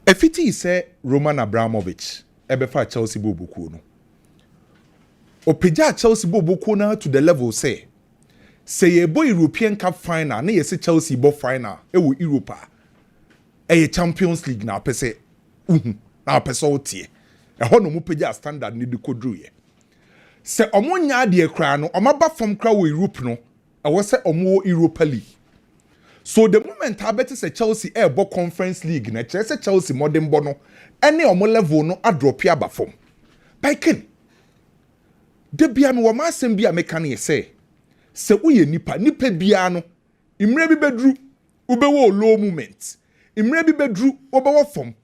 Efiti say Roman Abramovich ebefa Chelsea bobuku no. Opeja Chelsea bobuku na to the level say ye boy European Cup final na ye say Chelsea bo final wo Europa. Champions League na pese na pese otie. Ho no mu peja standard ni de kodru ye. Se omo nya de kra no omaba fam kra wo Europe no e se omo Europa League. So the moment I bet say Chelsea bo Conference League na chere say Chelsea modern bo no ene omo level no adropia ba fam. Biken. De bia me wo ma asem bia meka na ye se uye nipa bia no imre bi bedru ubewo low moment. Imre bi bedru obewo fam.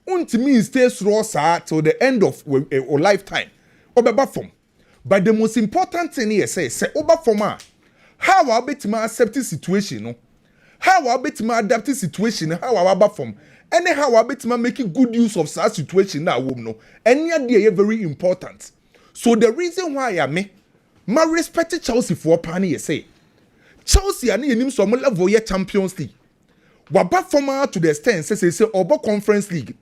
Untimi stay slow sa till the end of a lifetime. Obeba fam. But the most important thing here say oba fam a how I bet my accept situation no. How I bet my adapt situation, how I aba from. Anyhow, I bet my making good use of such situation now, no. Any idea very important. So the reason why I may my respect Chelsea for Pani say Chelsea and him some level ye Champions League. Waba from to the extent say obo Conference League.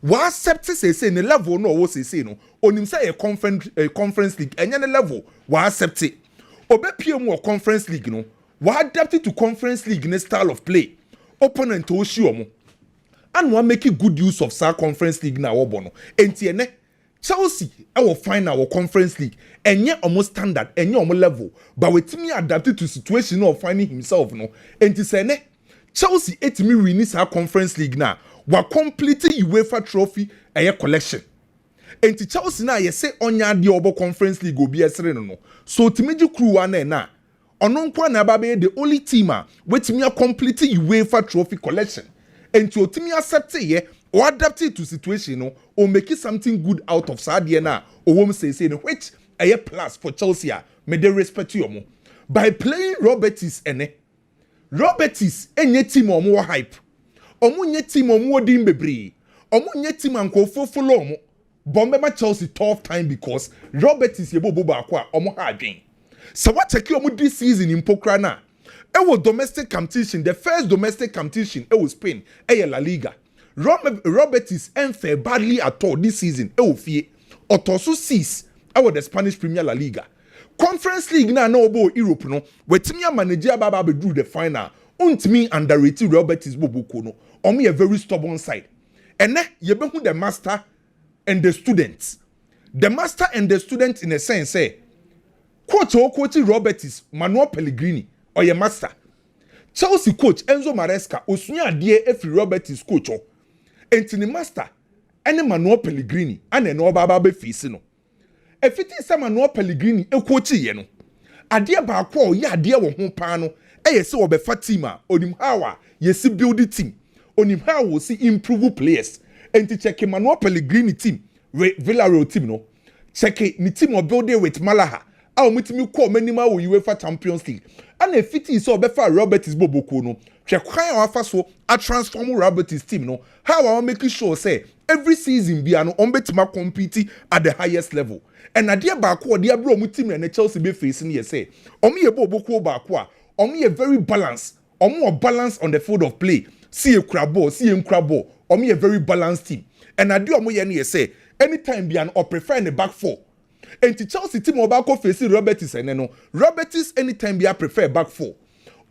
Wa accept say in the level no what say no. On him say a conference league any level wa accept it. Obe PM Conference League no. We adapted to Conference League in a style of play. Opponent to Oshiomo. And we make good use of our Conference League now. And Chelsea, I will find our Conference League. And yet almost standard, and almost level. But with me adapted to situation of finding himself. No. And to say, Chelsea, me wins our Conference League now. We completing UEFA trophy a collection. And to Chelsea now, you say, on your obo Conference League will be a no. So to me, you crew one na. Ononkwa na babe the only team wetimi complete UEFA trophy collection and to otimi accept ye or adapt it to situation no or make something good out of sadie na or wom say which a plus for Chelsea may they respect you mo by playing Robertis enye team omo hype omo nye team omo din bebre omo nye team ankofo follow omo bombe ma Chelsea tough time because Robertis yebo ba akwa omo ha adwen. So what take you this season in Pokrana? It was domestic competition, the first domestic competition. It was Spain, La Liga. Robertis unfair badly at all this season. It was fear. Otosu sees. I was the Spanish Premier La Liga. Conference League na no about Europe no. Wetimia Managerial baba be drew the final. Untimi underrated Robertis bobuko no. Omi a very stubborn side. And then you be the master and the students. The master and the students in a sense say. Coach Robertis, Manuel Pellegrini, or your master. Chelsea coach Enzo Maresca, Osunya die every Robertis coach. Entini master, any Manuel Pellegrini, and an Obaba Befisino. If it is some Manuel Pellegrini, a coach yeno. A dear Barco, ya dear one pano, a so be Fatima, Onim Hawa, yes, build the team. Onim Hawa will see improve players. And to check Manuel Pellegrini team, Villarreal team no. Check it, ni team or build with Malaha. I'll meet me call minima with UEFA Champions League. And if it is so befa Robertis Boboko no, check how so I transform Robertis team no. How I make sure say every season be an unbetima compete at the highest level. And a dear Barco, dear bro, team and the Chelsea be facing here say, Omi a Boboko Barqua, Omi a very balanced, or more balanced on the field of play. See a crabo, see him crabo, Omi a very balanced team. And I do Omo say, anytime be an or prefer in the back four. And to Chelsea team obako face Robertis and no Robertis anytime be a prefer back four.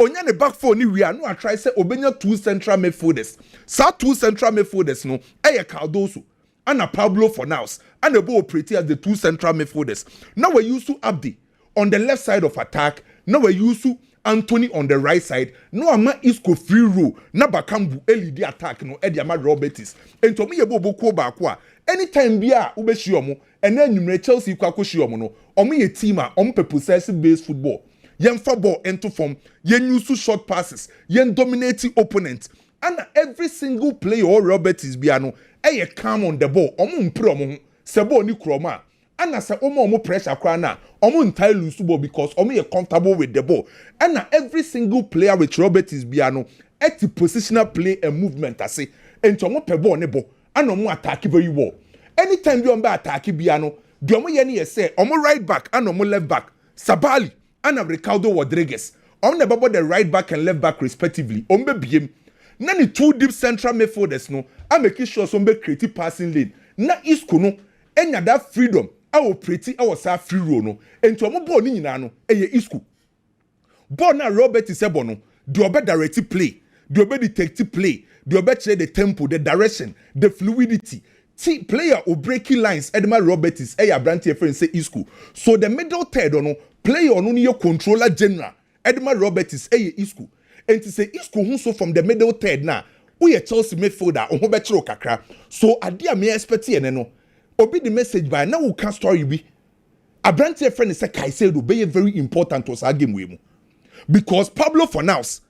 Onya the back four ni we are no I try say obenya two central midfielders. Sa two central midfielders no Eye Cardoso and a Pablo Fornals and the ball operate as the two central midfielders. Now we used to Abdi on the left side of attack. Now we used to Anthony on the right side. No ama Isco free row. Na Bakambu LED attack no Eddie Ama Robertis. And to me yebo ko ba kwa. Anytime bia ubeshi omo and then you Chelsea kwako shi omo no. Omo ye team a omo possessive based football. Yen fa ball into form. Yen use short passes. Yen dominating opponents. And every single player or Robertis bia no eye calm on the ball. Omo mpre omo se ball ni kroma. And as omo pressure kwa na omo entirely lose ball because omo ye comfortable with the ball. And every single player with Robertis bia no at the positional play and movement ase. And omo pe ball ne ball. And omo attack very well. Anytime you attack biano, the omo yeni say omo right back and omo left back. Sabali and Ricardo Rodriguez. On the babo the right back and left back respectively. Ombe biem. na ni two deep central midfielders no I make sure some be create passing lane na Isco no enya that freedom I operate I was free roll no enti omo ball ni nyina no eye Isco ball na Robert Isebo no the obe direct play the obe detective play the obe check the tempo the direction the fluidity player or breaking lines Edema Roberts Branty friend say Isco so the middle third no player on your controller general Edema Roberts Isco and to say Isco who so from the middle third now we a Chelsea midfielder on betro kakra so adia me expect no obi the message by now we can story be Branty friend say Caicedo be very important to our game we because Pablo Fornals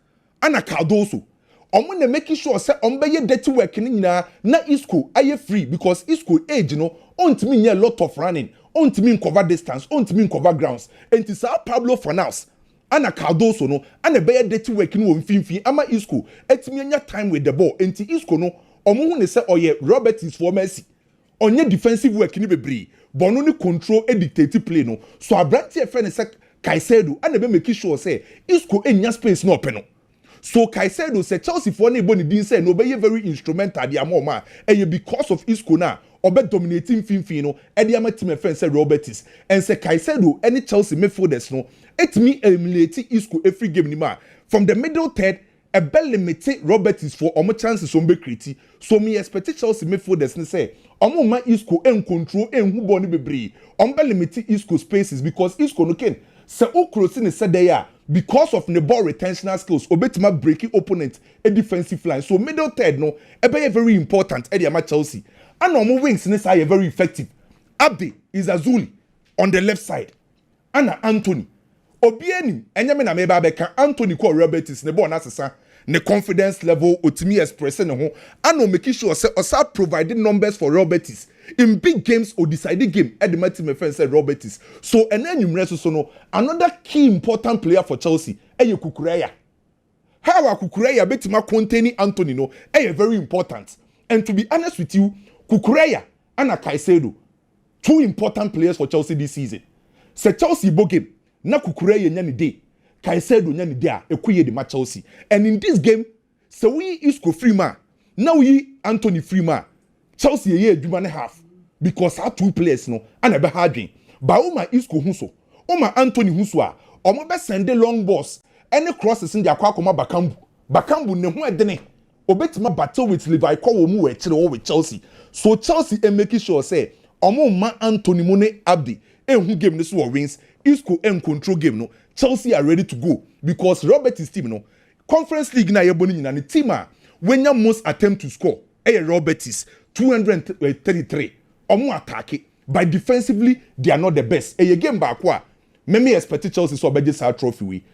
and Cardoso omo na making sure say ombeye dirty work ni nyina na Isco aye free because Isco age no ontimi nya lot of running ontimi cover distance ontimi cover grounds enti sa Pablo Fornals ana Cardoso no ana beye dirty work ni wo mfimfi ama Isco etimi nya time with the ball enti Isco no omo hu ne say oye Robert is for Messi onye defensive work ni bebre bono ni control e dictate play no so Abranti e ne say Caicedo ana be making sure say Isco enya space no open no so Caicedo say Chelsea for na eboni din say no be very instrumental the amoma because of Isco na obe dominating finfin no e dey ama team friend say Roberts and say Caicedo any Chelsea midfielders no etimi eliminate Isco every game ni ma from the middle third e be limit Roberts for omo chances on be create so me expect Chelsea midfielders ni say omo ma Isco en control en hu ball ni bebre on be limit Isco spaces because Isco no ken say o cross ni say there because of the ball retentional skills obetima breaking opponent a defensive line so middle third no be very important at the Chelsea and normal wings in are very effective Abdi is Azuli on the left side and Anthony obieni enyame na meba beka Anthony ko Roberts ne ball na sesa ne confidence level otimi express ne ho and making sure say osa providing numbers for Roberts in big games or deciding game at the team friend said Roberts so and then you so no another key important player for Chelsea Kukureya how Kukureya betima containing Anthony no very important and to be honest with you Kukureya and Caicedo two important players for Chelsea this season say Chelsea bo game na Kukureya nyani day Caicedo nyani day ekuye the match Chelsea and in this game so we Isco free man now we Anthony free man Chelsea ye adwuma ne half because our two players no and ebe hardwin ba uma Isco huso uma Anthony huso a omo be send long balls any crosses in the akwa bakambu ne ho edene obetima battle with Levi Kowo mu we kire with Chelsea so Chelsea making sure say omo ma Anthony Mone Abdi hu game ne so wins Isco control game no Chelsea are ready to go because Robert's team no Conference League na yeboni nyina ne team a when your most attempt to score Roberts 233 omo attack but defensively they are not the best game back kwa me expect Chelsea so be this trophy we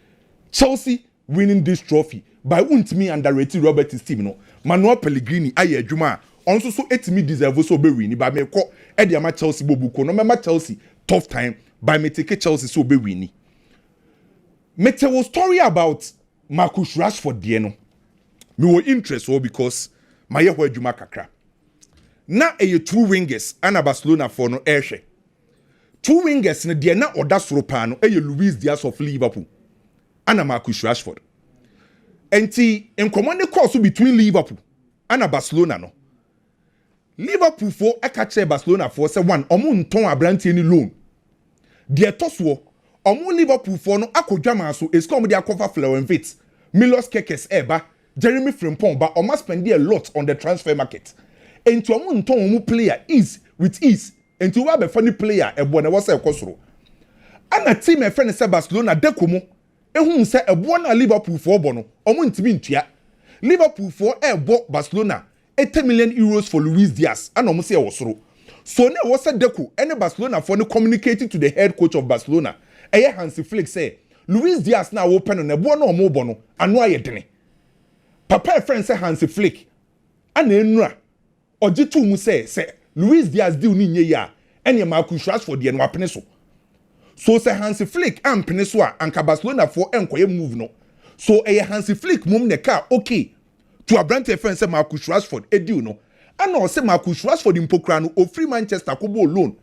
Chelsea winning this trophy by untimi underrated Roberts team no Manuel Pellegrini aye adwuma onso so etimi deserve so be win ba me ko e dey ma Chelsea bobuko no me Chelsea tough time by me take Chelsea so be win me tell story about Marcus Rashford there no me were interest because my year adwuma kakra na two wingers ana Barcelona for no ehwe two wingers ne de na oda soro pa no Luis Diaz of Liverpool ana Marcus Rashford enti enkomo ne course between Liverpool ana Barcelona no Liverpool for ekache Barcelona for say one omo nton abrantie ni loan de toso omo Liverpool for no akodwama so eskom de akofa Florentine Milos Kekes eba Jeremy Frimpong but omo spend a lot on the transfer market enti omo nton omo player is with ease enti wa be funny player ebo na wose ekosoro ana team e friend say Barcelona dekomo ehun say ebo na Liverpool for obo no omo ntimi ntua Liverpool for ebo Barcelona 80 million euros for Luis Diaz and omo say wosoro so na wose deko any Barcelona for no communicating to the head coach of Barcelona Hansi Flick say Luis Diaz na open on ebo na omo obo no anu ayedene papa friend say Hansi Flick ana enura ojitu mu say Luis Diaz deal ni nye ya ene Marcus Rashford de no apene so say Hansi Flick ampene so a anka Barcelona for enkoye move no so Hansi Flick mum ne ka okay to Abrante friend say Marcus Rashford deal no ana say Marcus Rashford impokra no o free Manchester ko bo loan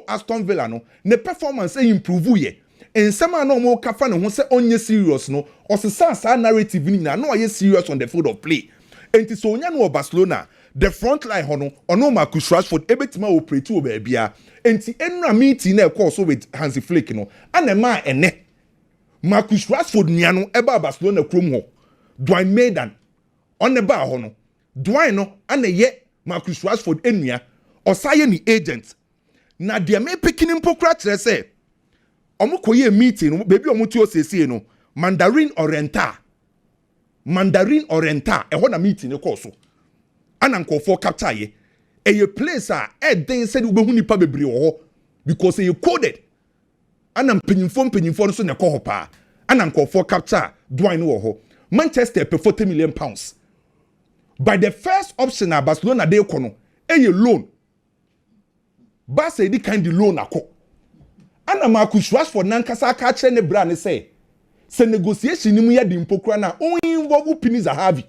Aston Villa no ne performance improve ye ensema na mo kafa ne ho say onye serious no o se sa narrative ni na no ye serious on the field of play enti so onya no Barcelona the front line hono ono Marcus Rashford ebetima operate o ba bia enti enra meeting na call so with Hansi Flick no ana ma ene Marcus Rashford nia no eba Barcelona krom ho Dwayne Maiden on ba ho no Dwayne no ana ye Marcus Rashford enua osaye ni agent na de me picking pokra kire say omo koye meeting no baby omo ti o sese no Mandarin Oriental ehɔ na meeting ne call so ana nkofo capture ye eye place a den said ubehu nipa bebre wo ho because you coded ana mpanyimfo no so ne kɔ hɔ pa ana nkofo capture Dwayne wo ho Manchester pay 40 million pounds by the first option na Barcelona dey kɔ no eye loan Barca di kind loan akɔ ana Marcus Rashford nankasa aka kyerɛ ne bra ne say se negotiation ni mu ya di mpokura na o involve Pini Zahavi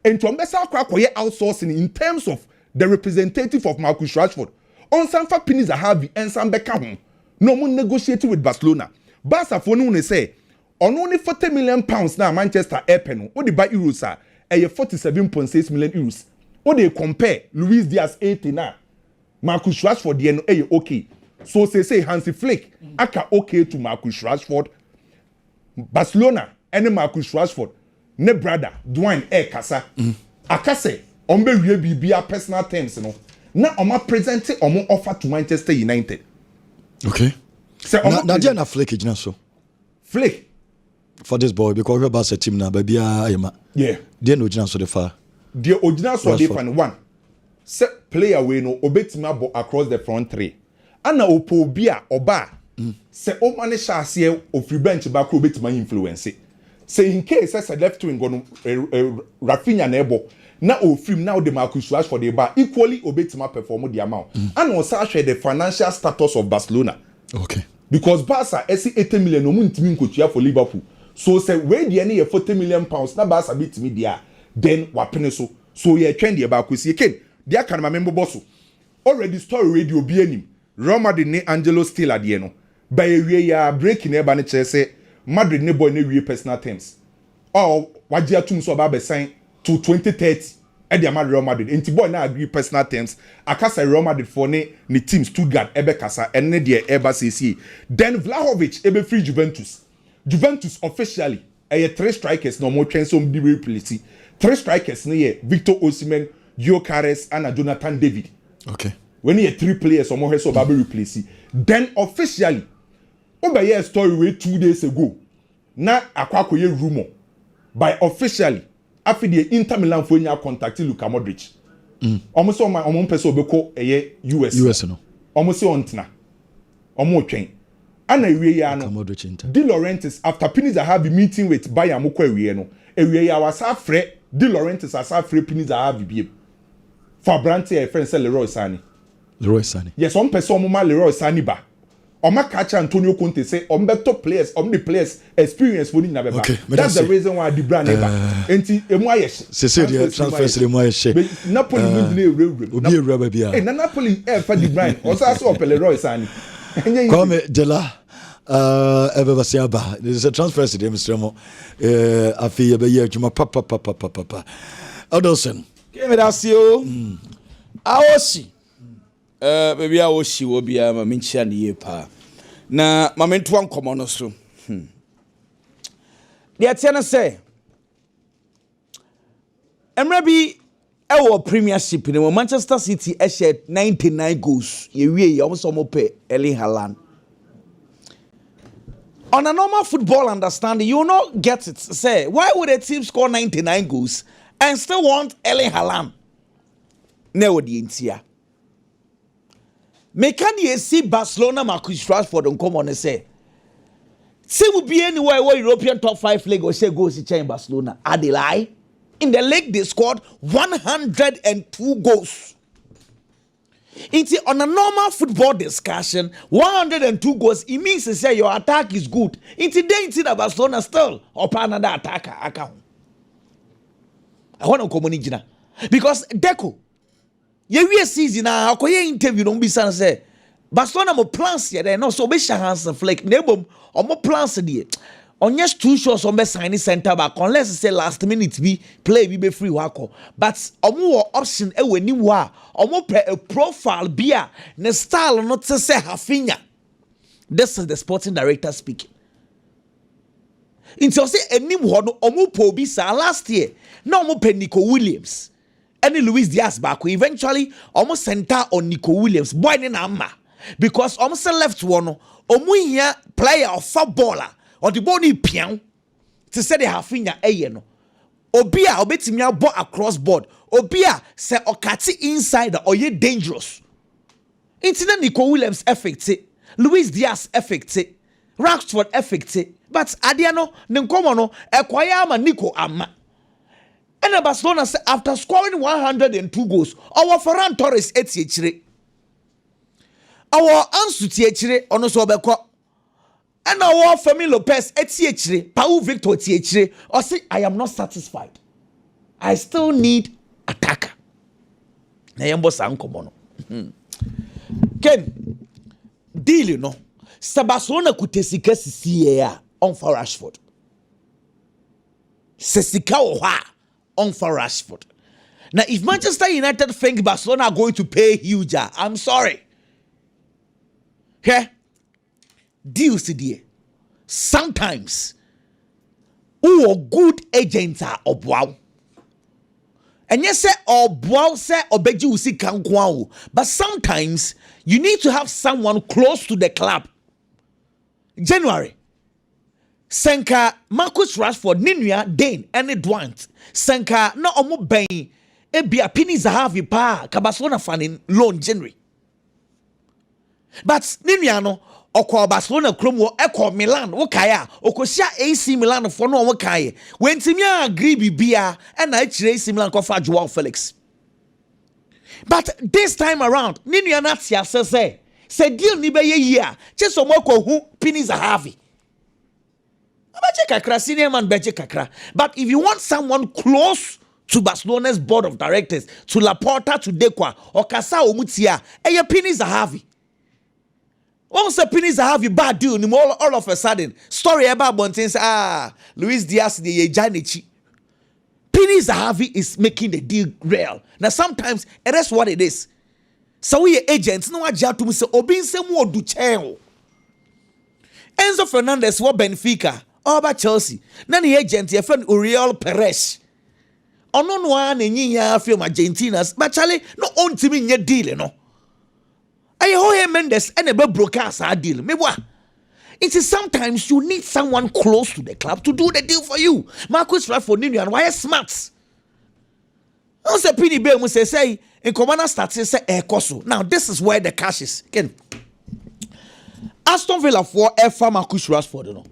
and to mbesa akwa outsourcing in terms of the representative of Marcus Rashford on sanfa Pini Zahavi and some beka ho no mo negotiate with Barcelona Barca for no ne say on only 40 million pounds na Manchester airpen no o dey buy euros a 47.6 million euros o dey compare Luis Diaz 80 na Marcus Rashford dey no okay so say Hansi Flick aka okay to Marcus Rashford Barcelona and Marcus Rashford ne brother Dwayne kasa akase ombe wie bibia personal terms no na oma present omo offer to Manchester United okay na dia na Flick gina so Flick for this boy because we Barca team na babia ayema yeah dia no gina so the far dia original so dey fan one se player we no obetima bo across the front three ana opo bia oba se o mane shase ofri bench ba ko obetima influence say in case as a left wing go Rafinha na ebo na ofrim now the Marcus Rashford dey ba equally obetima perform the amount and also share the financial status of Barcelona okay because Barca esi 80 million no muntimi nkotua for Liverpool so say we dey na 40 million pounds na Barca bitimi dia then wapene so ye twend dey ba kwesi ken dia kan ma member boss already story radio bi anim Real Madrid ne Angelo still adie no by we ya breaking eba ne kire say Madrid ne boy ne wie personal terms waje atum so ba be sign to 2030 e dia Real Madrid enti boy na agree personal terms akasa Real Madrid for ne team Stuttgart ebe kasa enne de eba cc then Vlahovic ebe free Juventus officially 3 strikers no mo twen so mdi replace 3 strikers ne ye Victor Osimhen, Gyökeres and Jonathan David okay when you 3 players omo so ba be replace then officially obey a story way 2 days ago na akwakoye rumor by officially after the Inter Milan for nya contact Luka Modric omo so omo pese obeko US no omo se ontna omo twen ana ewie ya no De Laurentiis after Pini Zahavi meeting with Bayern moko ewie no ewie ya wasa frɛ De Laurentiis asa frɛ Pini Zahavi biem for Brandt e friend say Leroy Sane yes on pese omo ma Leroy Sane ba Oma catch Antonio Conte say better players the players experience for na beba that's the reason why the brand never enti emu ayehye say the transfers emu ayehye Napoli win the real obi ewura ba bia na Napoli for the brand also aso Leroy Sane come Jela ever say aba there's a transfers dem stremo afi be ye adwuma papa Odolson kemi da sio awosi baby awosi wo bia ma menchia ne ye pa na ma mentu ankomo no so de atiana say emra bi ewo premiership ne Manchester City share 99 goals ye wie ye omo mo pe Erling Haaland. On a normal football understanding, you will not get it. Say, why would a team score 99 goals and still want Erling Haaland? No, the intia. Me can you see Barcelona Marcus Rashford and come on and say, say will be anywhere where European top 5 league or say goals in Barcelona. Are they lie? In the league they scored 102 goals. It's on a normal football discussion, 102 goals, it means to say your attack is good. It's the Barcelona still upon another attacker account. I want to communicate because Deco, you season now, I interview don't be say Barcelona mo plans here, no so be Hansen Flick, nebo or more plans there. on yes 2 shows on best signing center back unless say last minute be play be free wako. But omo option e weni wa omo pe a profile bia ne style not to say Rafinha. This is the sporting director speaking. Into say enim ho no omo po bi sa last year na omo pe Nico Williams and Luis Diaz back eventually almost center on Nico Williams boy ni na ama because almost left one omo here player of footballer or the body pian to say the Rafinha no obia obetimi abo across board obia say okati inside or ye dangerous into Nico Williams affected Luis Diaz affected Rashford affected but adiano ne nkomo no ekwaya ama Nico ama. And Barcelona said after scoring 102 goals, our Ferran Torres etiechire. Our Ansu tiechire ono so beko. And our Fermin Lopez etiechire, Pau Victor etiechire. Or say I am not satisfied. I still need attacker. Na yembo sanko no. Ken deal you know. Sa Barcelona kutesika sisi ya on for Rashford. Sesika oha on for Rashford. Now, if Manchester United think Barcelona are going to pay huge, I'm sorry. Okay? Deals today. Sometimes, good agents are obwow. And yes, say obwow say obeji usi kankwa. But sometimes you need to have someone close to the club. January. Senka Marcus Rashford Ninua Dane and Dwight Senka no omo ben e bia pini Zahavi pa Barcelona fan in loan January. But Ninua no okwa Barcelona krom wo ekọ Milan wo kaya okosia AC Milan for no wo kaya wentimi agree bibia and na chire AC Milan ko fa Joao Felix. But this time around Ninua na tia say deal ni be ye year just omo ko hu pini Zahavi. But if you want someone close to Barcelona's board of directors, to Laporta, to Dekwa, or Kasa Omutia, and your pennies are heavy. Once a pennies are heavy, bad deal, all of a sudden, story about Montins, Luis Diaz, the Janichi. Pennies are heavy is making the deal real. Now, sometimes, it is what it is. So, we agents, no, I just to say, Obin Semo do cheo. Enzo Fernandez, what Benfica. All about Chelsea. Nani agent, your friend Uriel Perez. Ono no one in ya film Argentinas, but Charlie, no own to me in your deal, no. I owe Mendes and a broadcast our deal. Me what? It is sometimes you need someone close to the club to do the deal for you. Marcus Rashford Ninian, why smart? I say Penny Bay must say in Commander starts say Ekoso. Now this is where the cash is. Again. Aston Villa for F Marcus Rashford, you know.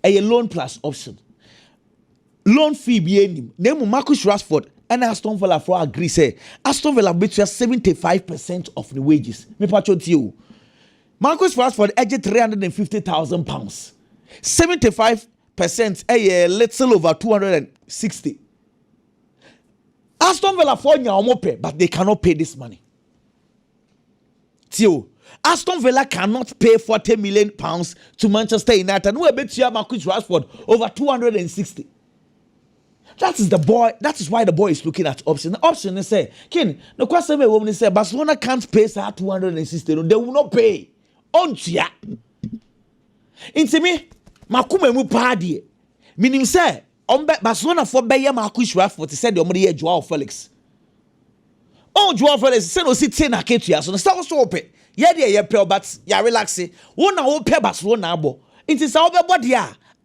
A loan plus option. Loan fee be any. Name Marcus Rashford and Aston Villa for agree say Aston Villa between 75% of the wages. Me patch you. Marcus Rashford edged £350,000. 75% a little over 260. Aston Villa for pay, but they cannot pay this money. Tio. Aston Villa cannot pay £40 million to Manchester United. We bet you Marcus Rashford over 260. That is the boy. That is why the boy is looking at option. The option is say, Ken, the question we woman say Barcelona can't pay 260. No, they will not pay. On ya. Into me, Makume mu party. Meaning say, Barcelona for Bayer Marcus Rashford said the money Joao Felix. Oh, Joao Felix said no sit na ketua so start so open. Yeah, yeah, pay, but yeah, relax. One na pay Barcelona abo. It is our body.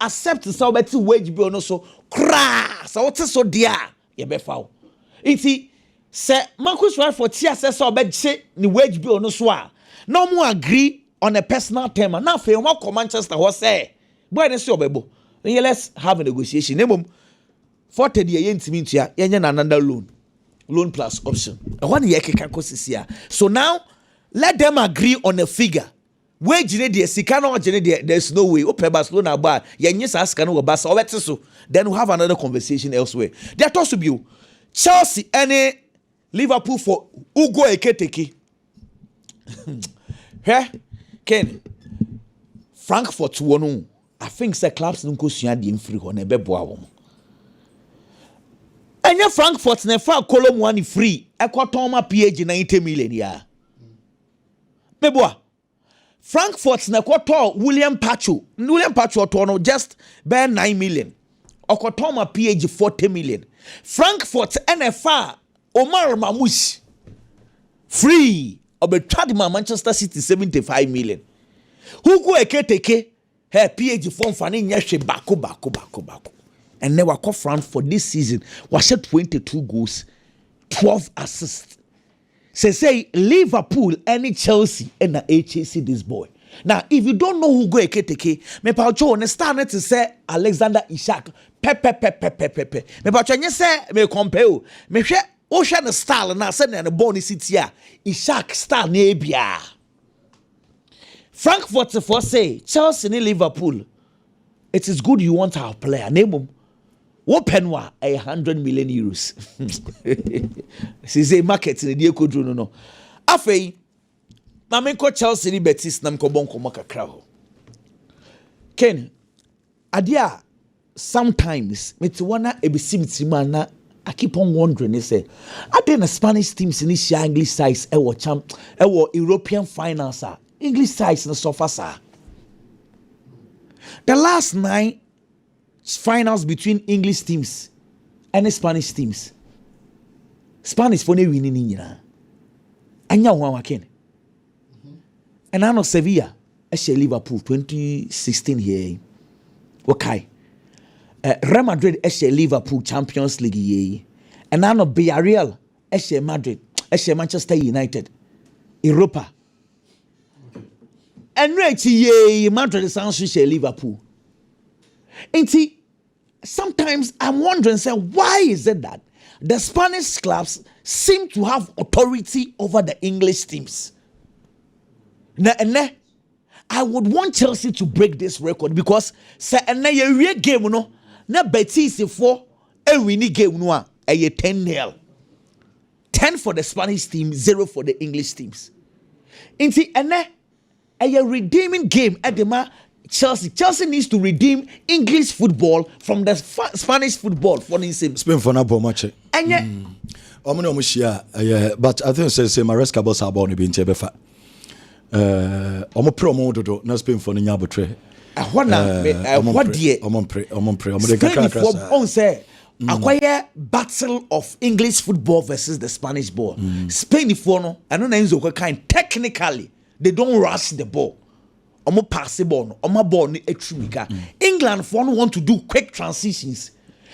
Accept so better wage bill no so crass. So what so dear? Yeah, be foul. It say Marcus Rashford tia say so be say ni wage bill no so a. No more agree on a personal term. Now for one Manchester was say, boy, let's obebo. Let's have a negotiation. Name 40 year intimate another loan plus option. One year can so now let them agree on a figure. Where there's no way. Open Barcelona bar. Then we'll have another conversation elsewhere. There talks to you. Chelsea and Liverpool for Ugo Eketike. Here, Ken. Frankfurt 1-0. I think the clubs don't go sua the free on a bebo. And your Frankfurt never column one free. A quartoma PH 90 million ya. Beboa. Frankfurt na quarter William Pacho tono just bear 9 million. Okotoma PH 40 million. Frankfurt NFA Omar Mamouche free. Obetradima Manchester City 75 million. Who go Eketike? Her PH form fani nyeshe bako. And never call France for this season. Was 22 goals, 12 assists. Say Liverpool any Chelsea and the HAC this boy. Now if you don't know who go Eketike, me pa cho understand to say Alexander Isak. Pepe. Me pa cho say me compare. Me hwe Ocean style na say na ball city a Isak style na bia. Frankfurt for say Chelsea and Liverpool. It is good you want our player. Name him. Open wa 100 million euros. Say market in the Eco no. Afei, na me ko Chelsea ni Betis na me ko bon komo kakra ho. Ken, adia sometimes me ti wana ebisim ti na I keep on wondering, say, are there the Spanish teams in this English sides European finals English sides in the sofa. The last 9 finals between English teams and the Spanish teams. Spanish for ne winning in Anya Ken. And I know Sevilla, Liverpool 2016 here. Okay. Real Madrid Liverpool Champions League ye. And I know Villarreal Madrid Manchester United Europa. And right ye Madrid sounds Liverpool. And see, sometimes I'm wondering, say, why is it that the Spanish clubs seem to have authority over the English teams? I would want Chelsea to break this record because say a game no na Betis for a winning game no a 10-0. 10 for the Spanish team, 0 for the English teams. Inti a redeeming game at the Chelsea needs to redeem English football from the Spanish football for instance. Spain for na bo match. And but I think say Maresca boss about no be ntebefa. Omo promo dodo na Spain for nya botre. What dear? Spain for on say acquire battle of English football versus the Spanish ball. Spain for no, I don't know kind technically they don't rush the ball. Omo pass the ball, omo ball ni etrumika. England for no want to do quick transitions.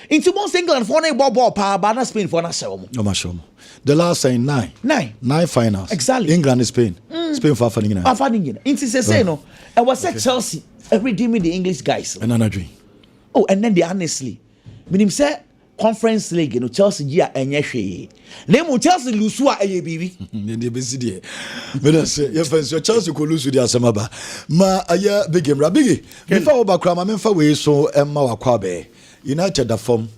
Into most England for no ball power, but Spain for no show. The last saying 9 finals. Exactly. England and Spain. Spain for Afanigan. Afanigan. Into say no. I was at Chelsea redeeming the English guys. And another dream. Oh, and then they honestly, when him say Conference League, you know, Chelsea yeah and Yeshe. Name Chelsea lose what a baby. They be see but I say, your Chelsea could lose with the Asamaba. Ma a year big game, Rabigi. Before Bakrama, Memfa way so Emma Wakwabe. United the form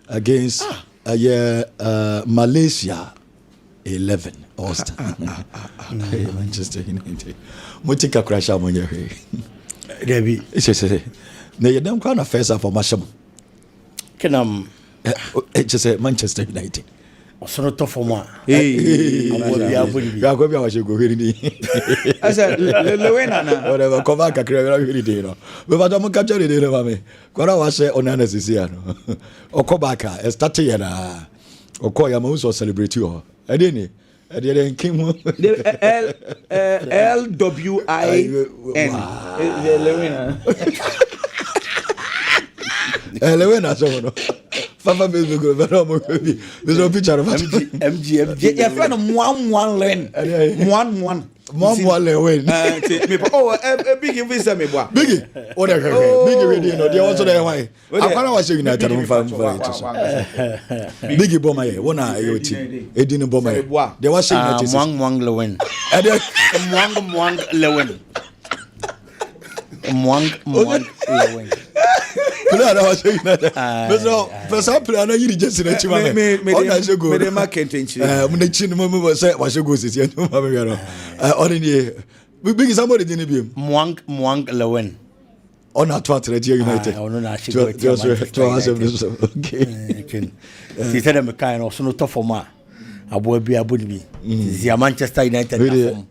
against a year Malaysia 11. Manchester United. Motika crash out on your head. Debbie, it's just a they don't kind of face up for Masham. Can It's just Manchester United. also not tough for moi. I should go here. I said, Lewena, whatever, come back, I can't but I don't capture it. Mammy, what I was saying on Anasisiano or Kobaka, a statue or Koyamus or celebrate you. I didn't. I didn't Kim Lewena, so Papa baby go very much. There's no picture of MG. Your friend of one lane. One. Win. Oh, a big visa me boy. Biggie. What a biggie really no. They also there why. I can't watch United on fan for it. Biggie bomber one your team. E didn't bomber. They was saying that is Mwang Lewin. Mwang Lewin. Mwang Lewin. Player I was saying that. But some player no you just in a team. Me dey market tension. Me chin me say was go sit here no ma me no. Ordinary big somebody didn't be Mwang Lewin. On our 20 United. I don't know. She go to Okay. She said I'm kind of so not tough for ma. I will be a bunny. The Manchester United.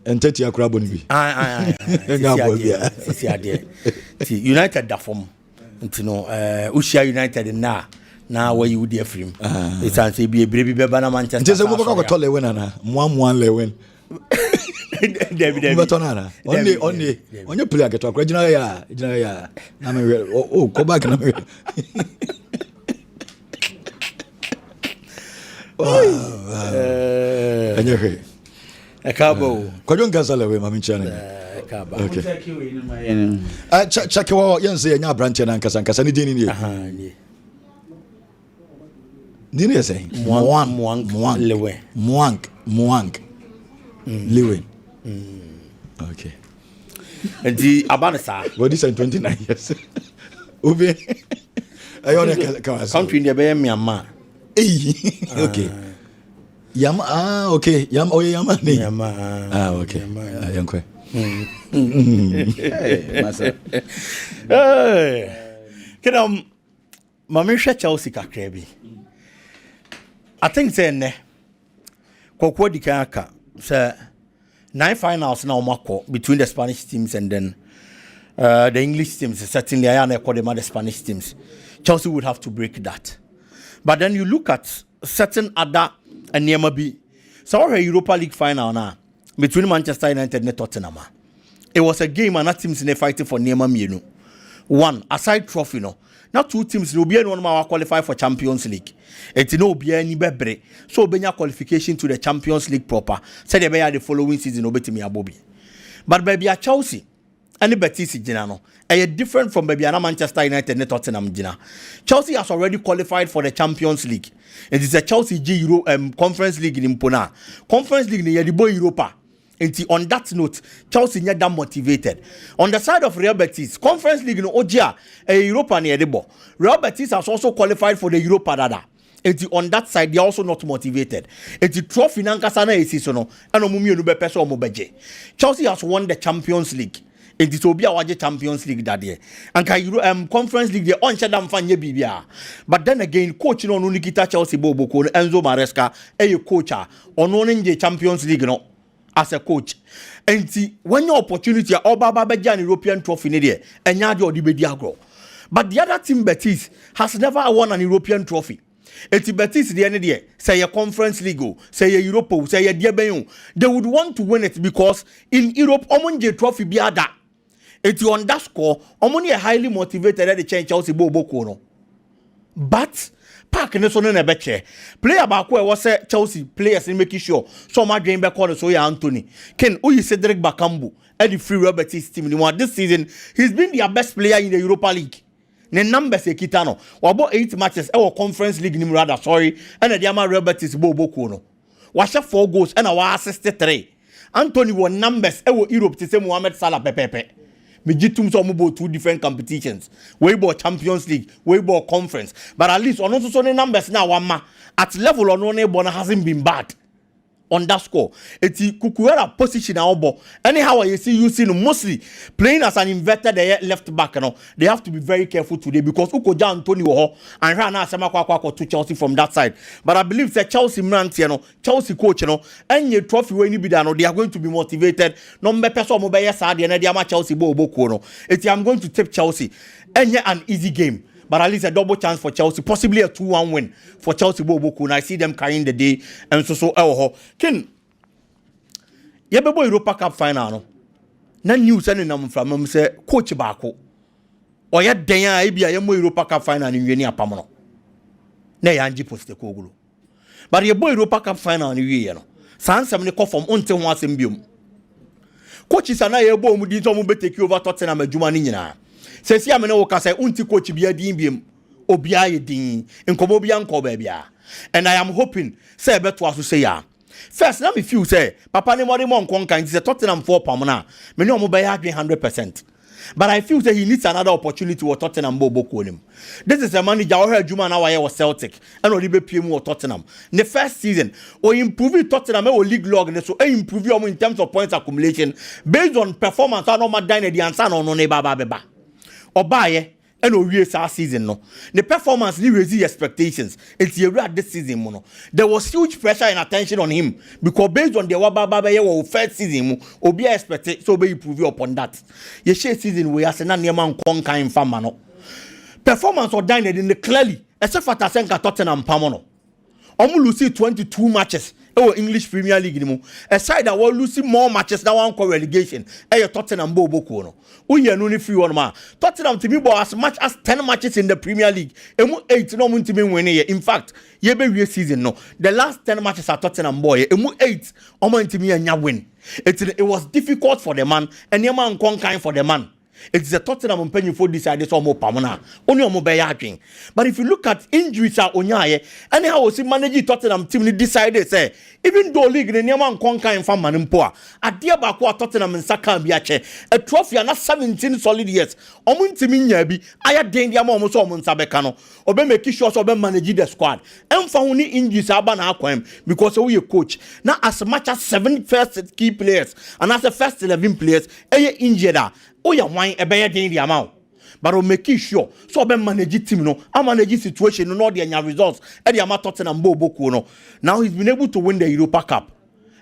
And 30 a crab on me. United da form. You know, Ushia United now where you dear film. It's an be a baby Bebana Manchester. Just a woman got a winner. 1-1 Lewin. Only on your play get talk. Yeah. Oh, go back and a cabo. Kodon Gazale, Mammy Chan. Okay. Check your Yancy and your branch and Casan didn't you? Didn't you say? Mwank. Lewin. Okay. And the Abanasa. What is 29 years? Ube. I only country in the Bay Myanmar. Okay. Okay. Yama. Okay. Yankwe. Hey, Mamisha Chelsea Kakrebi. I think then. Kokwo Dikaka. So 9 finals now Marco between the Spanish teams and then the English teams. Certainly I am the Spanish teams. Chelsea would have to break that. But then you look at certain other and B. So our Europa League final now between Manchester United and Tottenham. It was a game and that teams in a fighting for Nema. One aside trophy no. Now 2 teams will be anyone qualify for Champions League. It no be any bebre. So benya qualification to the Champions League proper. Say they be the following season obetimi abobi. But baby a Chelsea and the Betis jina no. Different from baby a Manchester United and Tottenham jina. Chelsea has already qualified for the Champions League. It is a Chelsea G Euro Conference League in Impona. Conference League ni the boy Europa. And on that note, Chelsea are damn motivated. On the side of Real Betis, Conference League in Ojia, a Europa near the ball. Real Betis has also qualified for the Europa Dada. And on that side, they are also not motivated. And the trophy Nankasana is seasonal. And Omumi Nube Peso Mobeje. Chelsea has won the Champions League. It is Obia Waje Champions League that year. And Conference League, they on Shadam Fanye Bibia. But then again, coach no Nikita Chelsea Bobo Enzo Maresca, a coacher, on the Champions League no. As a coach, and see when your opportunity or Baba Bejan European trophy in there, and Yadio di Bediagro. But the other team Betis has never won an European trophy. It's Betis the end of the year, say a Conference League, say a Europa, say a Diabeyon. They would want to win it because in Europe, Omonje trophy biada. It's on that score, Omoni highly motivated at the change Chelsea Bobo Kono. But Park and so na beche. Player back where was Chelsea players in making sure so much game back on so ya Anthony. Ken Uyi Cedric Bakambu at the free Robert's team. This season he's been their best player in the Europa League. Ne numbers Kitano. About 8 matches our Conference League rather sorry and the Yama Robert's Bobo Kono. Was 4 goals and our assisted 3. Anthony won numbers Europe to say Mohamed Salah Pepe. Mijitum some about 2 different competitions. We bought Champions League, we bought Conference. But at least on also the numbers now at level on one hasn't been bad. On that score, it's Kukuera position now. Anyhow, you see mostly playing as an inverted left back. You know, they have to be very careful today because Ukoja Anthony Woho and Rana Samakwako to Chelsea from that side. But I believe that Chelsea man, Chelsea coach, any trophy when you be done, they are going to be motivated. No matter so mobile side, and they Chelsea Bobo. I'm going to tip Chelsea. And an easy game. But at least a double chance for Chelsea, possibly a 2-1 win for Chelsea Boboku. And I see them carrying the day and so Ken Yabebo Europa Cup final. No, na news and them from say coach Bako. Or yet Daya Ibia Europa Cup final in Yenia Pamano. Na Yanji post the Kogulu. But your boy Europa Cup final in Yeno. Sans some call from until once in Bium. Coaches are not able to take you over Tottenham and Jumanina. Says ya mena woka say unti coach bia din biem obia ye din enkomo bia nko ba bia and I am hoping say beto aso say ya first na me feel say papa ne mori mo nkon kan say Tottenham 4 pam na me ne omo ba ya 100%. But I feel that he needs another opportunity with Tottenham Bobo Konim. This is a manager who had Juma now was Celtic and only be PM or Tottenham. In the first season, or improving Tottenham or league log and so improve you in terms of points accumulation based on performance. I know my dine the answer on Baba Beba. Obaye and Owie season no. The performance ni raise expectations. It's a real this season mono. There was huge pressure and attention on him because based on the Wababa first season, Obi expected so be improve upon that. Ye share season we as na neman konka in famano. Performance or dined in the clearly except for Tasenka Tottenham Pamono. Omu lose 22 matches. English Premier League ni a side that will lose more matches than one relegation. Tottenham Bobo Kono. Uye no ni free one ma. Tottenham to me bo as much as 10 matches in the Premier League. Emu 8 no mun to me win here. In fact, ye be season no. The last 10 matches at Tottenham boy. Emu 8 omo to me anya win. It was difficult for the man and the man kind for the man. It's the Tottenham penny for decided some more pamona. Only on mobile. But if you look at injuries are onyaye, and how was managing Tottenham team decided say, even though league the Nyaman Konka in Fan Manimpoa, a dear Bakwa Tottenham and Saka Biache, a trophy and not 17 solid years. Omuntimin Yabi, I had danger almost almost Sabecano, or be making sure so be managing the squad. And for only injuries are ban because we a coach. Now as much as 7 first key players and as the first 11 players, injured. Oh, yeah, wine a better than the amount. But I'll make sure so be manage team no, I manage situation no the results. Eddie Ama Tottenham Bobo no. Now he's been able to win the Europa Cup.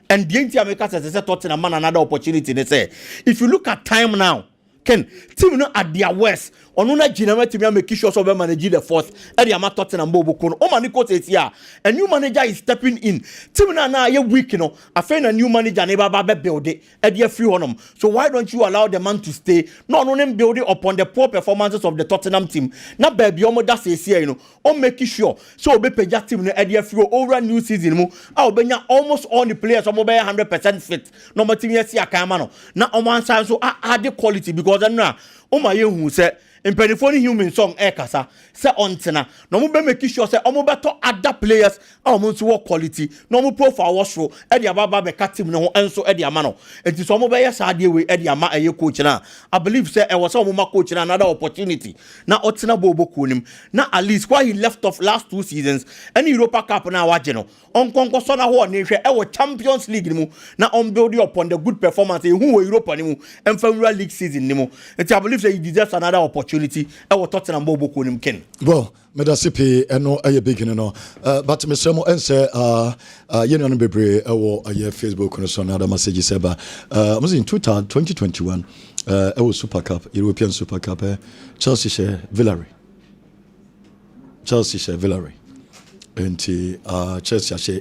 And the America says Tottenham man another opportunity. They say if you look at time now, Ken team no at their worst. Onuna Jinama team make sure so be manage the fourth. Eddie Ama Tottenham Bobo no. Oh man, here. A new manager is stepping in. Team na ye weak no. I find a new manager never build it. Eddie free on them. So why don't you allow the man to stay? Not only building upon the poor performances of the Tottenham team. Now baby, omo that says here, you know. On making sure so be peja team no Eddie free over new season mo. I'll be almost all the players omo be 100% fit. No more team yes akama no. Now omo answer so add the quality because na omo ye hu say Impedifoni human song kasa say ontena no mo be make sure say omo beto other players omo to work quality no mo profile was show e dia baba be ka team no enso e dia ma no enti so omo be yes ade we e dia ma eye coach na I believe say e was omo ma coach na another opportunity na otena bobo kunim na at least why he left off last 2 seasons any Europa Cup na waje no onkonko so na ho ne hwe e wo Champions League ni mu na on build upon the good performance e hu wo Europa ni mu Emfamura League season ni mu enti I believe say he deserves another opportunity. I was Tottenham Bobo Kunim Ken. Well, Medasipi and no a beginning no. But Mr. Mo and say you know bebre or a Facebook and so another message seba. Was in 2021 it was Super Cup, European Super Cup, Chelsea share Villarreal. Chelsea share Villarreal. And Chelsea share